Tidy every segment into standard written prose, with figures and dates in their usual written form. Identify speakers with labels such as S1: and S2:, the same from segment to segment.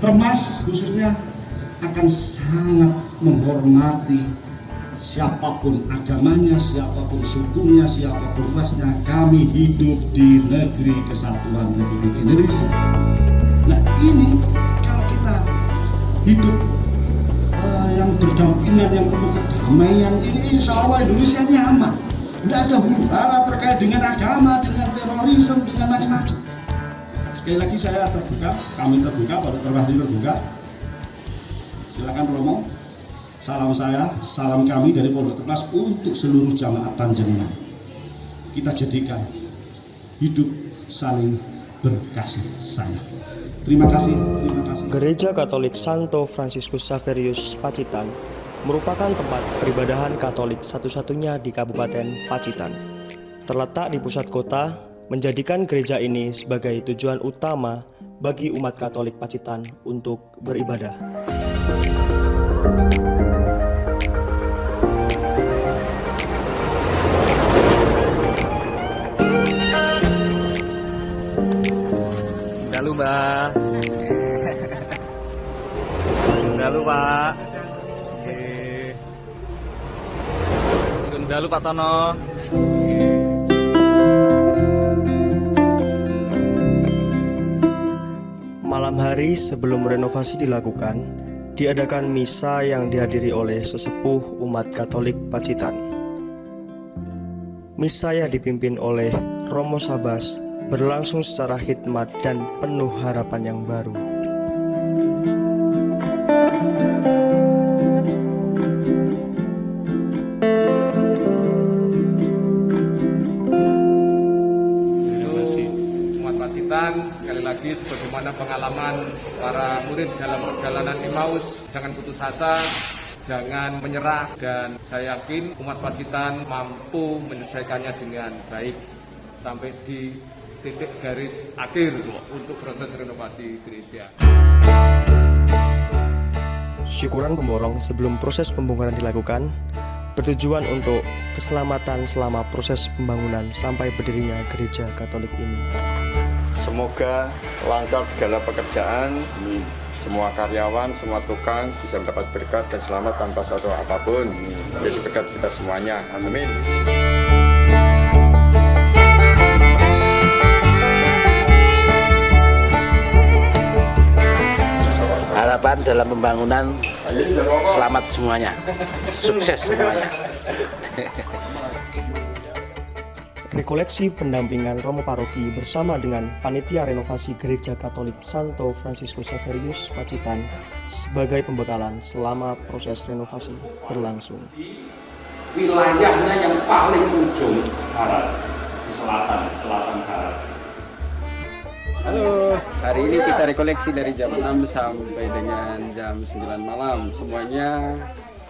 S1: Remas khususnya akan sangat menghormati siapapun agamanya, siapapun sukunya, siapapun rasnya. Kami hidup di negeri kesatuan Republik Indonesia. Nah ini kalau kita hidup yang berdampingan, yang penuh kedamaian, ini insya Allah Indonesia ini aman. Tidak ada huru-hara terkait dengan agama, dengan terorisme, dengan macam-macam. Sekali lagi saya terbuka, kami terbuka, Pak Dr. Wahdi terbuka. Silakan Romo. Salam saya, salam kami dari Pondok Tepas untuk seluruh jamaah Panjenengan. Kita jadikan hidup saling berkasih sayang. Terima kasih, terima kasih.
S2: Gereja Katolik Santo Fransiskus Xaverius Pacitan merupakan tempat peribadahan Katolik satu-satunya di Kabupaten Pacitan. Terletak di pusat kota, menjadikan gereja ini sebagai tujuan utama bagi umat Katolik Pacitan untuk beribadah.
S3: Dalu Mbak. Dalu Pak. Sundalu Pak Tono.
S2: Malam hari sebelum renovasi dilakukan, diadakan misa yang dihadiri oleh sesepuh umat Katolik Pacitan. Misa yang dipimpin oleh Romo Sabas berlangsung secara khidmat dan penuh harapan yang baru.
S4: Umat Pacitan, sekali lagi sebagaimana pengalaman para murid dalam perjalanan Emmaus, jangan putus asa, jangan menyerah, dan saya yakin umat Pacitan mampu menyelesaikannya dengan baik sampai di titik garis akhir untuk proses renovasi gereja.
S2: Syukuran pemborong sebelum proses pembongkaran dilakukan bertujuan untuk keselamatan selama proses pembangunan sampai berdirinya gereja Katolik ini.
S5: Semoga lancar segala pekerjaan, semua karyawan, semua tukang bisa mendapat berkat dan selamat tanpa suatu apapun. Yesus berkat kita semuanya. Amin.
S6: Harapan dalam pembangunan selamat semuanya, sukses semuanya.
S2: Rekoleksi pendampingan Romo Paroki bersama dengan Panitia Renovasi Gereja Katolik Santo Fransiskus Xaverius Pacitan sebagai pembekalan selama proses renovasi berlangsung.
S7: Wilayahnya yang paling ujung barat, di selatan barat.
S8: Halo, hari ini kita rekoleksi dari jam 6 sampai dengan jam 9 malam. Semuanya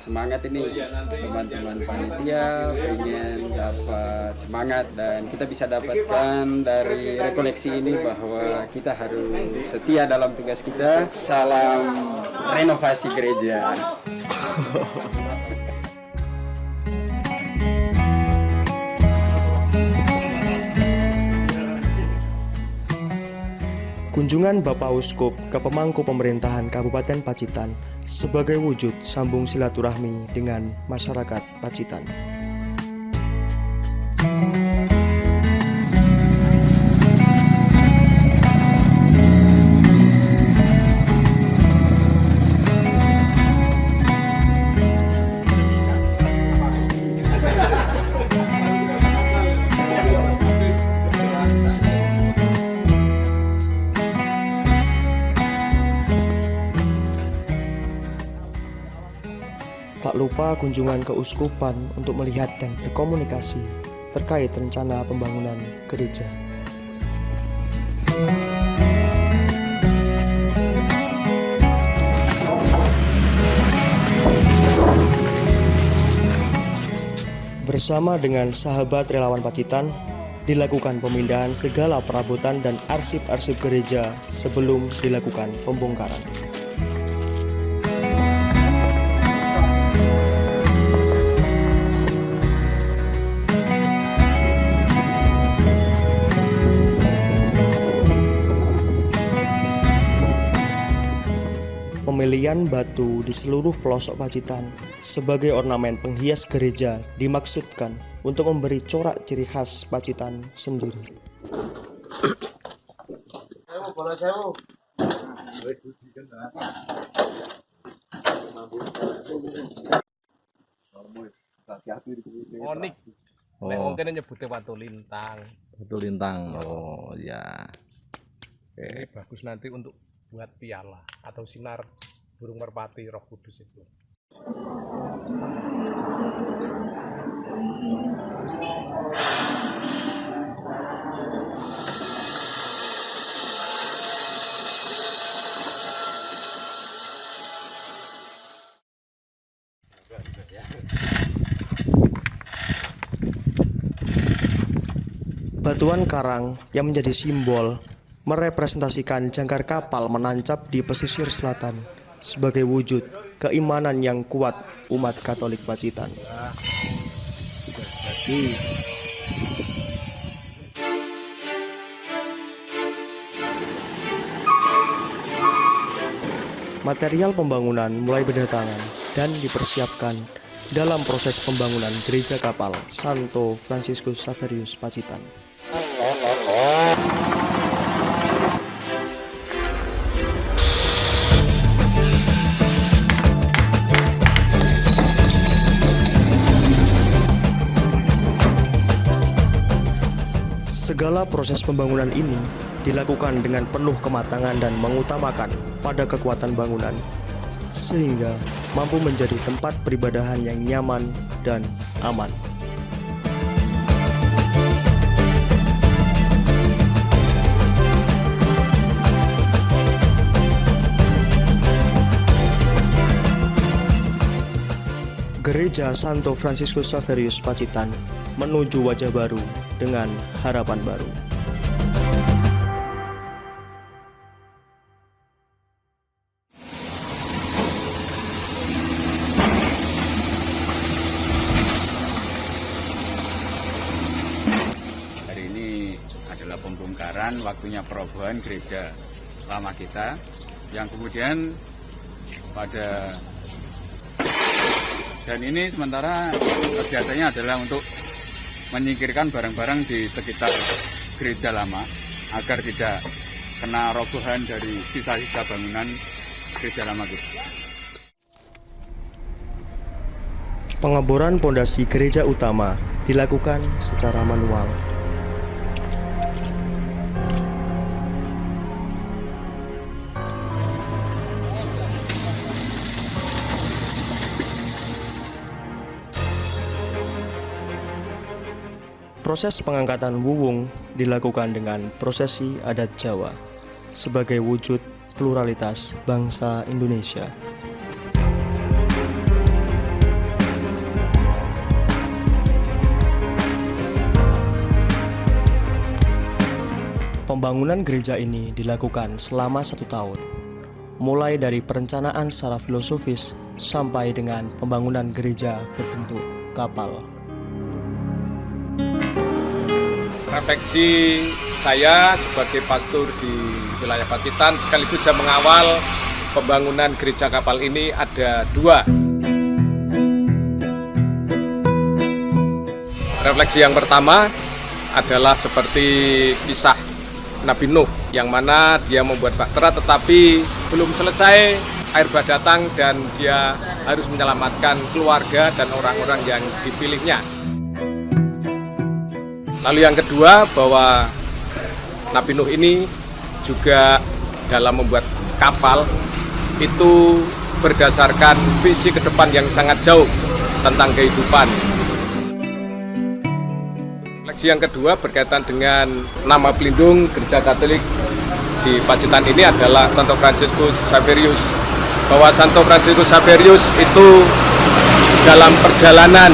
S8: semangat ini, teman-teman panitia ingin dapat semangat, dan kita bisa dapatkan dari rekoleksi ini bahwa kita harus setia dalam tugas kita. Salam renovasi gereja.
S2: Kunjungan Bapak Uskup ke pemangku pemerintahan Kabupaten Pacitan sebagai wujud sambung silaturahmi dengan masyarakat Pacitan. Tak lupa kunjungan ke uskupan untuk melihat dan berkomunikasi terkait rencana pembangunan gereja. Bersama dengan sahabat relawan Pacitan, dilakukan pemindahan segala perabotan dan arsip-arsip gereja sebelum dilakukan pembongkaran. Urayan batu di seluruh pelosok Pacitan sebagai ornamen penghias gereja dimaksudkan untuk memberi corak ciri khas Pacitan sendiri.
S4: Onik. Nek wong kene nyebute watu lintang.
S3: Batu lintang. Oh ya.
S4: Ini bagus nanti untuk buat piala atau sinar burung merpati Roh Kudus itu.
S2: Batuan karang yang menjadi simbol merepresentasikan jangkar kapal menancap di pesisir selatan sebagai wujud keimanan yang kuat umat Katolik Pacitan. Material pembangunan mulai berdatangan dan dipersiapkan dalam proses pembangunan gereja kapal Santo Franciscus Xaverius Pacitan. Segala proses pembangunan ini dilakukan dengan penuh kematangan dan mengutamakan pada kekuatan bangunan, sehingga mampu menjadi tempat peribadahan yang nyaman dan aman. Gereja Santo Franciscus Xaverius Pacitan menuju wajah baru dengan harapan baru.
S8: Hari ini adalah pembongkaran, waktunya perobohan gereja lama kita, yang kemudian pada dan ini sementara kegiatannya adalah untuk menyingkirkan barang-barang di sekitar gereja lama agar tidak kena robohan dari sisa-sisa bangunan gereja lama itu.
S2: Pengeboran pondasi gereja utama dilakukan secara manual. Proses pengangkatan wuwung dilakukan dengan prosesi adat Jawa sebagai wujud pluralitas bangsa Indonesia. Pembangunan gereja ini dilakukan selama 1 tahun, mulai dari perencanaan secara filosofis sampai dengan pembangunan gereja berbentuk kapal.
S4: Refleksi saya sebagai pastor di wilayah Pacitan sekaligus saya mengawal pembangunan gereja kapal ini ada 2. Refleksi yang pertama adalah seperti kisah Nabi Nuh yang mana dia membuat bahtera tetapi belum selesai air bah datang dan dia harus menyelamatkan keluarga dan orang-orang yang dipilihnya. Lalu yang kedua bahwa Nabi Nuh ini juga dalam membuat kapal itu berdasarkan visi ke depan yang sangat jauh tentang kehidupan. Refleksi yang kedua berkaitan dengan nama pelindung Gereja Katolik di Pacitan ini adalah Santo Franciscus Xaverius. Bahwa Santo Franciscus Xaverius itu dalam perjalanan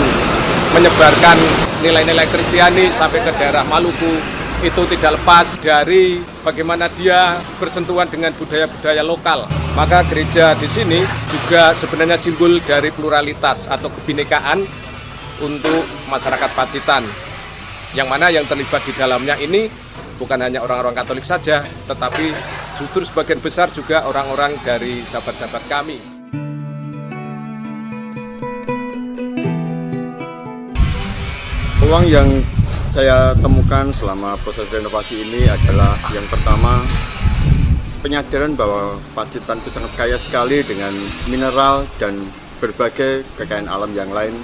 S4: menyebarkan nilai-nilai Kristiani sampai ke daerah Maluku itu tidak lepas dari bagaimana dia bersentuhan dengan budaya-budaya lokal. Maka gereja di sini juga sebenarnya simbol dari pluralitas atau kebinekaan untuk masyarakat Pacitan. Yang mana yang terlibat di dalamnya ini bukan hanya orang-orang Katolik saja, tetapi justru sebagian besar juga orang-orang dari sahabat-sahabat kami.
S5: Peluang yang saya temukan selama proses renovasi ini adalah yang pertama, penyadaran bahwa Pacitan itu sangat kaya sekali dengan mineral dan berbagai kekayaan alam yang lain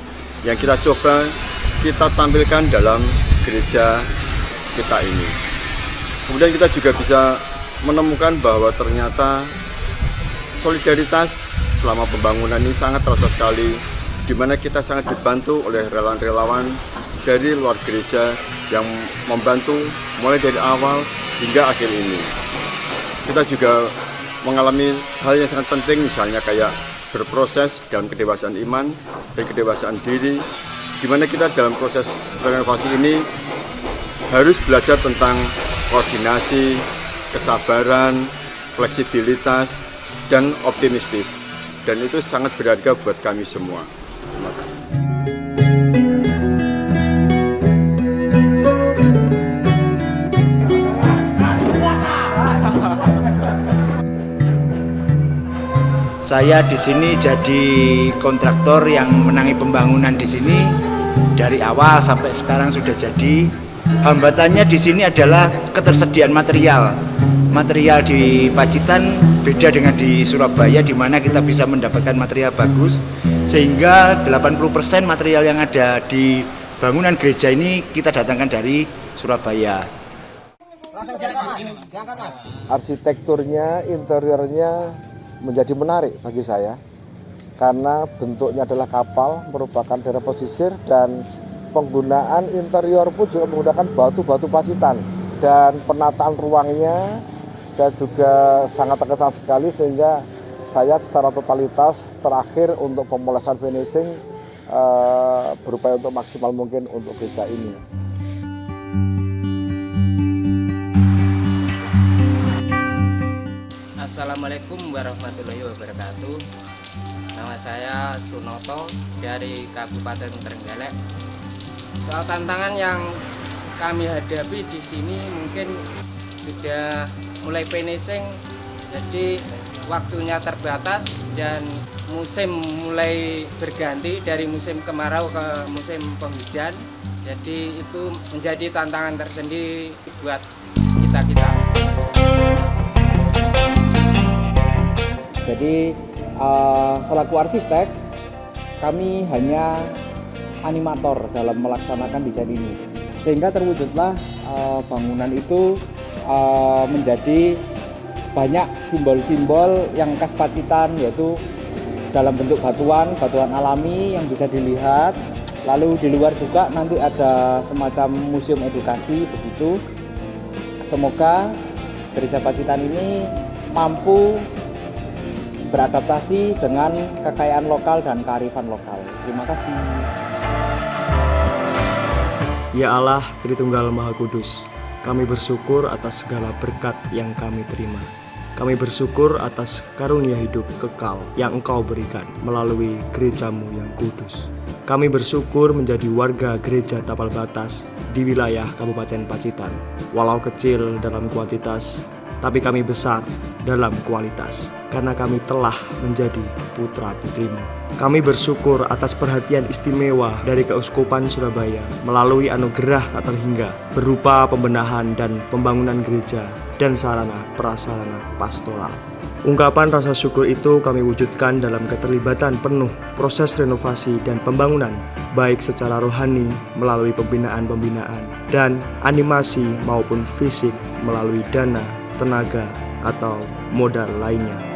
S5: yang kita coba kita tampilkan dalam gereja kita ini. Kemudian kita juga bisa menemukan bahwa ternyata solidaritas selama pembangunan ini sangat terasa sekali, di mana kita sangat dibantu oleh relawan-relawan dari luar gereja yang membantu mulai dari awal hingga akhir ini. Kita juga mengalami hal yang sangat penting, misalnya kayak berproses dalam kedewasaan iman dan kedewasaan diri, di mana kita dalam proses renovasi ini harus belajar tentang koordinasi, kesabaran, fleksibilitas, dan optimistis. Dan itu sangat berharga buat kami semua. Terima kasih.
S9: Saya di sini jadi kontraktor yang menangi pembangunan di sini dari awal sampai sekarang sudah jadi. Hambatannya di sini adalah ketersediaan material. Material di Pacitan beda dengan di Surabaya, di mana kita bisa mendapatkan material bagus, sehingga 80% material yang ada di bangunan gereja ini kita datangkan dari Surabaya.
S10: Arsitekturnya, interiornya menjadi menarik bagi saya karena bentuknya adalah kapal, merupakan daerah pesisir, dan penggunaan interior pun juga menggunakan batu-batu Pacitan, dan penataan ruangnya saya juga sangat terkesan sekali, sehingga saya secara totalitas terakhir untuk pemolesan finishing berupaya untuk maksimal mungkin untuk gereja ini.
S11: Assalamualaikum warahmatullahi wabarakatuh. Nama saya Sunoto dari Kabupaten Trenggalek. Soal tantangan yang kami hadapi di sini mungkin sudah mulai finishing, jadi waktunya terbatas dan musim mulai berganti dari musim kemarau ke musim penghujan. Jadi itu menjadi tantangan tersendiri buat kita-kita.
S12: Jadi selaku arsitek kami hanya animator dalam melaksanakan desain ini, sehingga terwujudlah bangunan itu menjadi banyak simbol-simbol yang khas Pacitan, yaitu dalam bentuk batuan alami yang bisa dilihat. Lalu di luar juga nanti ada semacam museum edukasi begitu. Semoga gereja Pacitan ini mampu beradaptasi dengan kekayaan lokal dan kearifan lokal. Terima kasih.
S2: Ya Allah, Tritunggal Maha Kudus, kami bersyukur atas segala berkat yang kami terima. Kami bersyukur atas karunia hidup kekal yang Engkau berikan melalui gerejamu yang kudus. Kami bersyukur menjadi warga gereja Tapal Batas di wilayah Kabupaten Pacitan. Walau kecil dalam kuantitas, tapi kami besar dalam kualitas, karena kami telah menjadi putra-putrimu. Kami bersyukur atas perhatian istimewa dari Keuskupan Surabaya melalui anugerah tak terhingga berupa pembenahan dan pembangunan gereja dan sarana prasarana pastoral. Ungkapan rasa syukur itu kami wujudkan dalam keterlibatan penuh proses renovasi dan pembangunan, baik secara rohani melalui pembinaan-pembinaan dan animasi maupun fisik melalui dana, tenaga, atau modal lainnya.